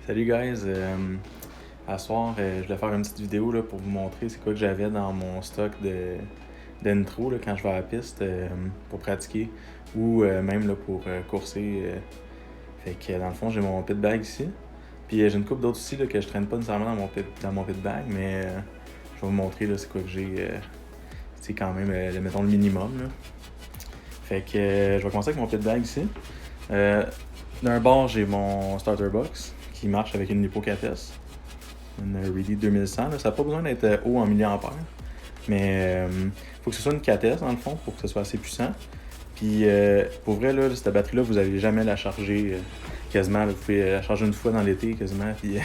Salut guys, à soir je voulais faire une petite vidéo là, pour vous montrer c'est quoi que j'avais dans mon stock d'intro là, quand je vais à la piste pour pratiquer ou même là, pour courser. Fait que dans le fond j'ai mon pit bag ici. Puis j'ai une couple d'autres aussi là, que je traîne pas nécessairement dans mon pit bag, mais je vais vous montrer là, c'est quoi que j'ai. C'est quand même mettons le minimum. Là. Fait que je vais commencer avec mon pit bag ici. D'un bord j'ai mon starter box qui marche avec une Lipo 4S, une Reedy 2100. Là. Ça n'a pas besoin d'être haut en milliampères, mais faut que ce soit une 4S dans le fond pour que ce soit assez puissant. Puis pour vrai, là, cette batterie-là, vous n'allez jamais la charger quasiment. Là. Vous pouvez la charger une fois dans l'été quasiment, puis je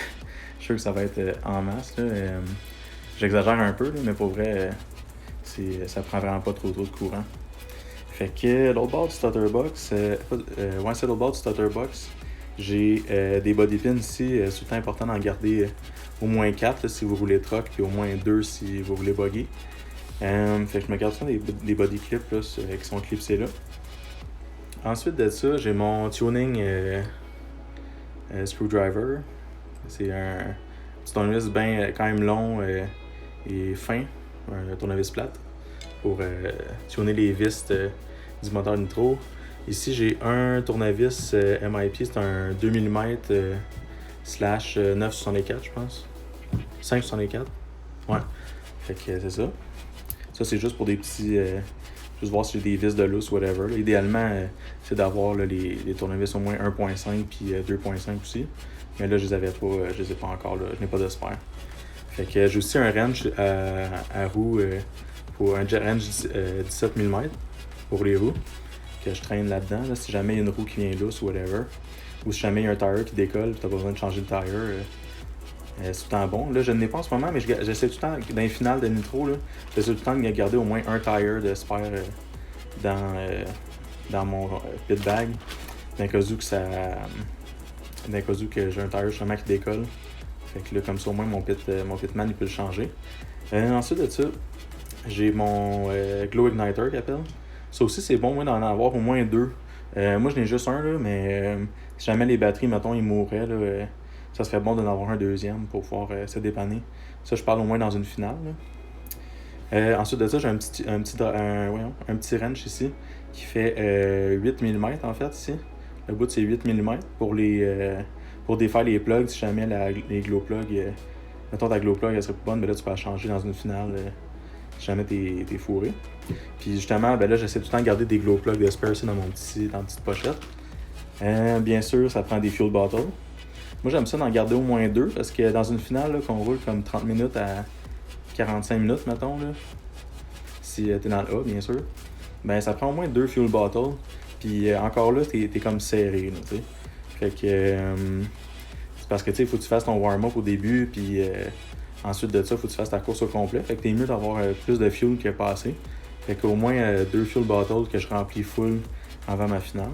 suis sûr que ça va être en masse. Là. J'exagère un peu, là, mais pour vrai, ça prend vraiment pas trop de courant. Fait que l'autre bord du starter box, c'est l'autre bord du starter box. J'ai des body pins ici, c'est tout le temps important d'en garder au moins 4 là, si vous voulez truck, puis au moins 2 si vous voulez bugger. Fait que je me garde ça des body clips là, qui sont clipsés là. Ensuite de ça, j'ai mon tuning screwdriver. C'est un petit tournevis bien quand même long et fin, un tournevis plate pour tuner les vis du moteur nitro. Ici, j'ai un tournevis MIP, c'est un 2 mm slash 964, je pense. 564. Ouais. Fait que c'est ça. Ça, c'est juste pour des petits. Juste voir si j'ai des vis de lousse, whatever. Là, idéalement, c'est d'avoir là, les tournevis au moins 1.5 puis 2.5 aussi. Mais là, je les avais pas, je les ai pas encore, là. Je n'ai pas de spare. Fait que j'ai aussi un wrench à roue pour un wrench 17 mm pour les roues que je traîne là-dedans. Là, si jamais il y a une roue qui vient lousse ou whatever, ou si jamais il y a un tire qui décolle et tu as besoin de changer le tire, c'est tout le temps bon. Là, je n'ai pas en ce moment, mais j'essaie tout le temps, dans les finales de nitro, là, j'essaie tout le temps de garder au moins un tire de spare dans mon pit bag, d'un cas où que j'ai un tire justement qui décolle. Fait que là, comme ça, au moins, mon pitman, il peut le changer. Ensuite de ça, j'ai mon Glow Igniter qu'il appelle. Ça aussi, c'est bon, moi, d'en avoir au moins 2. Moi, je n'ai juste un, là, mais si jamais les batteries, mettons, ils mourraient, là, ça serait bon d'en avoir un deuxième pour pouvoir se dépanner. Ça, je parle au moins dans une finale. Ensuite de ça, j'ai un petit wrench ici qui fait 8 mm en fait, ici. Le bout, c'est 8 mm pour défaire les plugs si jamais les glow plugs. Mettons ta glow plug, elle serait plus bonne, mais là, tu peux la changer dans une finale si jamais t'es fourré. Puis justement, ben là, j'essaie tout le temps de garder des glow plugs de spare dans ma petite pochette. Bien sûr, ça prend des fuel bottles. Moi, j'aime ça d'en garder au moins 2 parce que dans une finale, là, qu'on roule comme 30 minutes à 45 minutes, mettons, là, si t'es dans le A, bien sûr, ben ça prend au moins 2 fuel bottles. Puis encore là, t'es comme serré, tu sais. Fait que c'est parce que tu sais, il faut que tu fasses ton warm-up au début, puis ensuite de ça, il faut que tu fasses ta course au complet. Fait que t'es mieux d'avoir plus de fuel que pas assez. Fait qu'au moins 2 fuel bottles que je remplis full avant ma finale.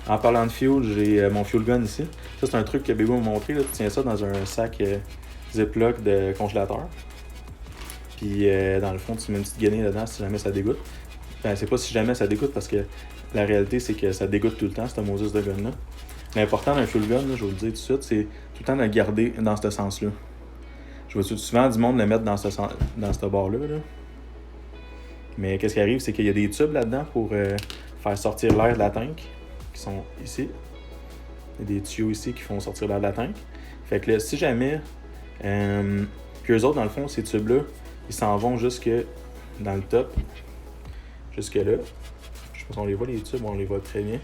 En parlant de fuel, j'ai mon fuel gun ici. Ça, c'est un truc que Bébé m'a montré. Là. Tu tiens ça dans un sac Ziploc de congélateur. Puis dans le fond, tu mets une petite guenille dedans si jamais ça dégoûte. Ben, c'est pas si jamais ça dégoûte parce que la réalité, c'est que ça dégoûte tout le temps, cette Moses de gun-là. L'important d'un fuel gun, là, je vais vous le dire tout de suite, c'est tout le temps de le garder dans ce sens-là. Je vois souvent du monde le mettre dans ce bord-là. Là. Mais qu'est-ce qui arrive, c'est qu'il y a des tubes là-dedans pour faire sortir l'air de la tank, qui sont ici. Il y a des tuyaux ici qui font sortir l'air de la tank. Fait que là, si jamais... puis eux autres, dans le fond, ces tubes-là, ils s'en vont jusque dans le top. Jusque là. Je sais pas si on les voit, les tubes, on les voit très bien.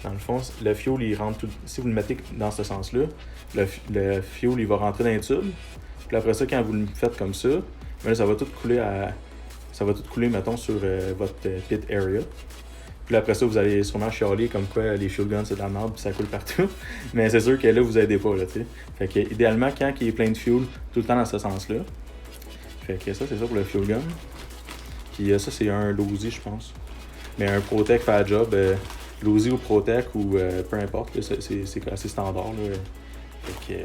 Dans le fond, le fuel, il rentre tout... Si vous le mettez dans ce sens-là, le fuel, il va rentrer dans les tubes. Puis après ça, quand vous le faites comme ça, là, ça va tout couler mettons, sur votre pit area. Puis après ça, vous allez sûrement chialer comme quoi les fuel guns, c'est de la merde, puis ça coule partout. Mais c'est sûr que là, vous aidez pas, là, tu sais. Fait que, idéalement, quand il est plein de fuel, tout le temps dans ce sens-là. Fait que ça, c'est ça pour le fuel gun. Puis ça, c'est un Losi, je pense. Mais un Protec fait la job. Losi ou Protec ou peu importe, là, c'est assez standard, là. Fait que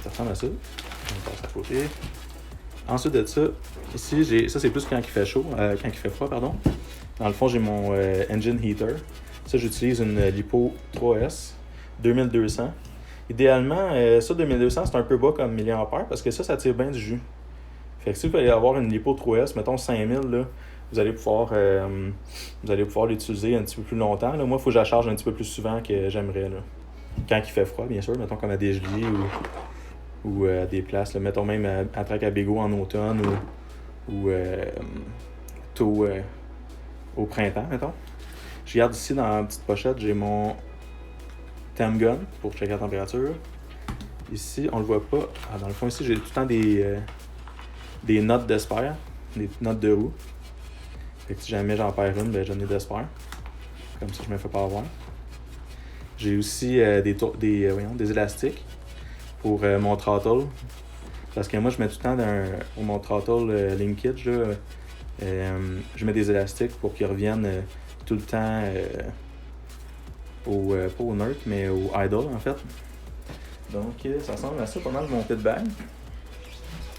ça ressemble à ça. On passe à côté. Ensuite de ça, ici, ça c'est plus quand il fait chaud, quand il fait froid, pardon. Dans le fond, j'ai mon engine heater. Ça, j'utilise une Lipo 3S 2200 Idéalement, ça 2200 c'est un peu bas comme milliampère parce que ça tire bien du jus. Fait que si vous allez avoir une lipo 3S, mettons 5000, là, vous allez pouvoir l'utiliser un petit peu plus longtemps. Là. Moi, il faut que je la charge un petit peu plus souvent que j'aimerais. Là. Quand il fait froid, bien sûr, mettons comme à Desjoliers ou à des places, là, mettons même à Trac-à-Bégo en automne ou tôt au printemps, mettons. Je regarde ici dans la petite pochette, j'ai mon Temp Gun pour checker la température. Ici, on le voit pas. Ah, dans le fond, ici, j'ai tout le temps des notes d'espère, des notes de roue. Fait que si jamais j'en perds une, ben j'en ai d'espère. Comme ça, je me fais pas avoir. J'ai aussi des élastiques pour mon throttle. Parce que moi, je mets tout le temps pour mon throttle linkage, là, je mets des élastiques pour qu'ils reviennent tout le temps pas au NERC, mais au idle en fait. Donc, ça ressemble à ça pendant mon pit bag.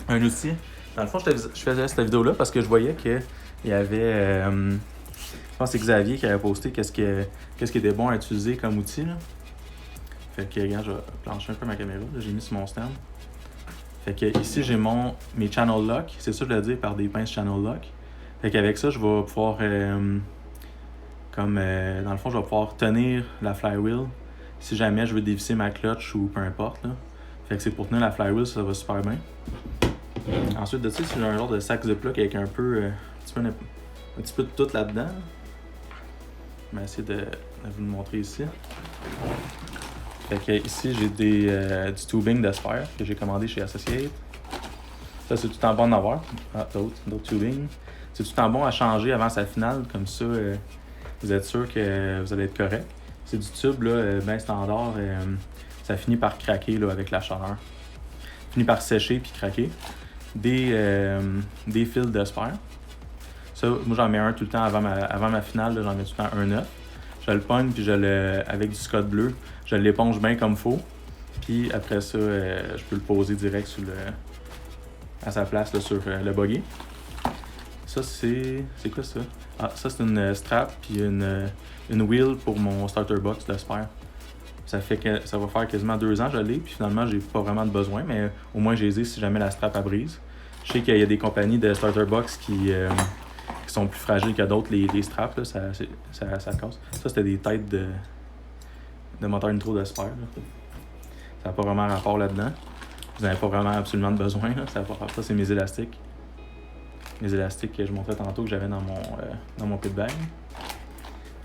Un outil. Dans le fond, je faisais cette vidéo-là parce que je voyais qu'il y avait... je pense que c'est Xavier qui avait posté qu'est-ce qui était bon à utiliser comme outil. Là. Fait que, regarde, je vais plancher un peu ma caméra. Là, j'ai mis sur mon stand. Fait que ici, j'ai mes channel lock. C'est ça que je veux dire par des pinces channel lock. Fait qu'avec ça, je vais pouvoir... dans le fond, je vais pouvoir tenir la flywheel si jamais je veux dévisser ma clutch ou peu importe. Là. Fait que c'est pour tenir la flywheel, ça va super bien. Ensuite de ça, j'ai un genre de sac Ziploc avec un petit peu de tout là-dedans. Je vais essayer de vous le montrer ici. Fait que ici, j'ai du tubing d'Espère que j'ai commandé chez Associate. Ça, c'est tout le temps bon d'en avoir. Ah, d'autres tubing. C'est tout le temps bon à changer avant sa finale, comme ça, vous êtes sûr que vous allez être correct. C'est du tube là, bien standard. Ça finit par craquer là, avec la chaleur. Finit par sécher puis craquer. Des fils d'Espère. Ça, moi j'en mets un tout le temps avant ma finale, là, j'en mets tout le temps un neuf. Je le pogne puis avec du Scott bleu, je l'éponge bien comme il faut. Puis après ça, je peux le poser direct à sa place là, sur le buggy. Ça c'est quoi ça? Ah, ça c'est une strap puis une wheel pour mon starter box d'Espère. Ça va faire quasiment 2 ans que je l'ai, puis finalement j'ai pas vraiment de besoin, mais au moins je les ai si jamais la strap brise. Je sais qu'il y a des compagnies de starter box qui sont plus fragiles que d'autres, les straps, là, ça casse. Ça c'était des têtes de moteur nitro d'Espère. Ça n'a pas vraiment rapport là-dedans. Vous n'avez pas vraiment absolument de besoin. Là. Ça c'est mes élastiques. Mes élastiques que je montrais tantôt que j'avais dans mon pit bag.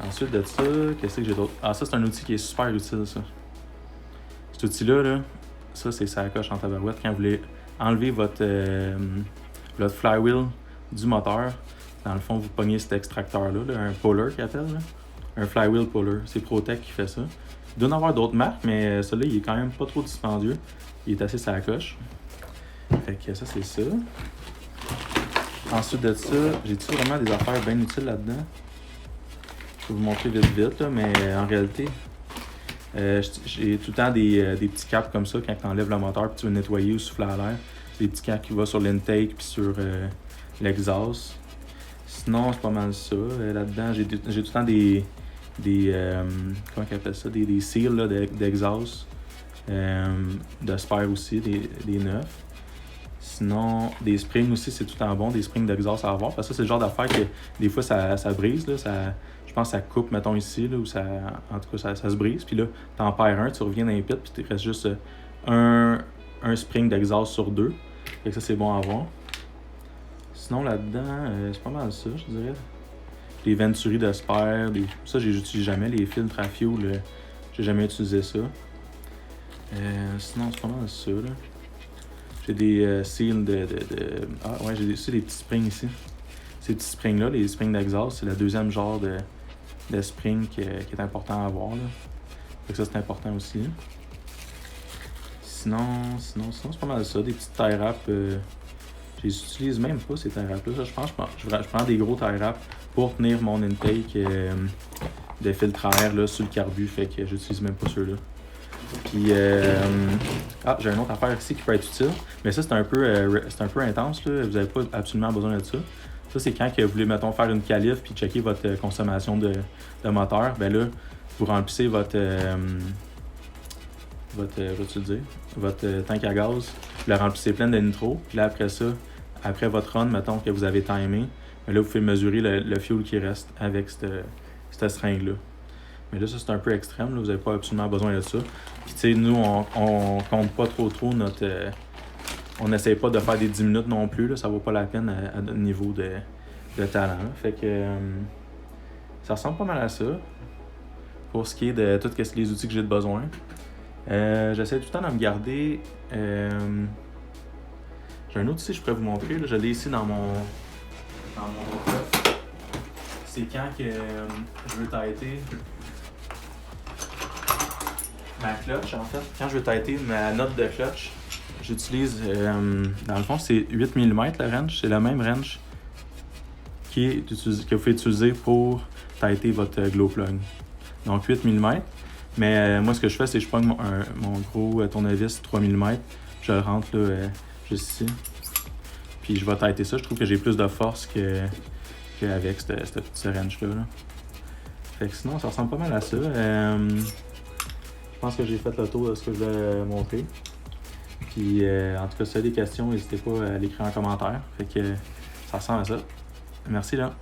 Ensuite de ça, qu'est-ce que j'ai d'autre? Ah, ça, c'est un outil qui est super utile, ça. Cet outil-là, là, ça, c'est sa coche en tabarouette. Quand vous voulez enlever votre flywheel du moteur, dans le fond, vous pognez cet extracteur-là, là, un puller qu'il appelle, là. Un flywheel puller. C'est Protec qui fait ça. Il doit y en avoir d'autres marques, mais celui-là, il est quand même pas trop dispendieux. Il est assez sa coche. Fait que ça, c'est ça. Ensuite de ça, j'ai-tu vraiment des affaires bien utiles là-dedans? Je vais vous montrer vite, là, mais en réalité, j'ai tout le temps des petits caps comme ça quand tu enlèves le moteur et tu veux nettoyer ou souffler à l'air. Des petits caps qui vont sur l'intake puis sur l'exhaust. Sinon, c'est pas mal ça. Là-dedans, j'ai tout le temps des comment on appelle ça? Des seals là, d'exhaust. De spare aussi, des neufs. Sinon, des springs aussi, c'est tout le temps bon, des springs d'exhaust à avoir. Parce que ça, c'est le genre d'affaire que des fois, ça brise. Là, je pense que ça coupe, mettons ici, là, où en tout cas, ça se brise. Puis là, t'en perds un, tu reviens dans les pits, puis il te reste juste un spring d'exhaust sur 2. Fait que ça, c'est bon à avoir. Sinon, là-dedans, c'est pas mal ça, je dirais. Les Venturi de spare, ça, j'utilise jamais. Les filtres à fuel, j'ai jamais utilisé ça. Sinon, c'est pas mal ça, là. J'ai des seals Ah ouais, j'ai aussi des petits springs ici. Ces petits springs-là, les springs d'exhaust, c'est le deuxième genre de spring qui est important à avoir. Là. Fait que ça, c'est important aussi. Sinon, c'est pas mal ça. Des petites tie wraps. Je les utilise même pas, ces tie wraps-là. Je pense que je prends des gros tie wraps pour tenir mon intake de filtre à air là, sur le carbu. Fait que j'utilise même pas ceux-là. Puis, j'ai une autre affaire ici qui peut être utile, mais ça, c'est un peu intense, là. Vous n'avez pas absolument besoin de ça. Ça, c'est quand que vous voulez, mettons, faire une qualif puis checker votre consommation de moteur. Ben là, vous remplissez votre je vais te le dire, votre tank à gaz, vous le remplissez plein de nitro. Puis là, après ça, après votre run, mettons que vous avez timé, mais là, vous pouvez mesurer le fuel qui reste avec cette seringue-là. Mais là, ça, c'est un peu extrême. Là. Vous n'avez pas absolument besoin de ça. Puis, tu sais, nous, on compte pas trop notre... on n'essaye pas de faire des 10 minutes non plus. Là. Ça vaut pas la peine à notre niveau de talent. Là. Fait que... ça ressemble pas mal à ça. Pour ce qui est de tous les outils que j'ai de besoin. J'essaie tout le temps de me garder... j'ai un autre ici que je pourrais vous montrer. Là. Je l'ai ici dans mon autre coffre. C'est quand que je veux têter ma clutch, en fait. Quand je veux têter ma note de clutch, j'utilise... dans le fond, c'est 8 mm le wrench. C'est le même wrench que vous pouvez utiliser pour têter votre glow plug. Donc 8 mm. Mais moi, ce que je fais, c'est que je prends mon gros tournevis 3 mm. Je le rentre là, juste ici. Puis je vais têter ça. Je trouve que j'ai plus de force qu'avec ce petit wrench-là. Là. Fait que sinon, ça ressemble pas mal à ça. Je pense que j'ai fait le tour de ce que je voulais montrer. Puis en tout cas, si vous avez des questions, n'hésitez pas à l'écrire en commentaire. Fait que ça ressemble à ça. Merci là.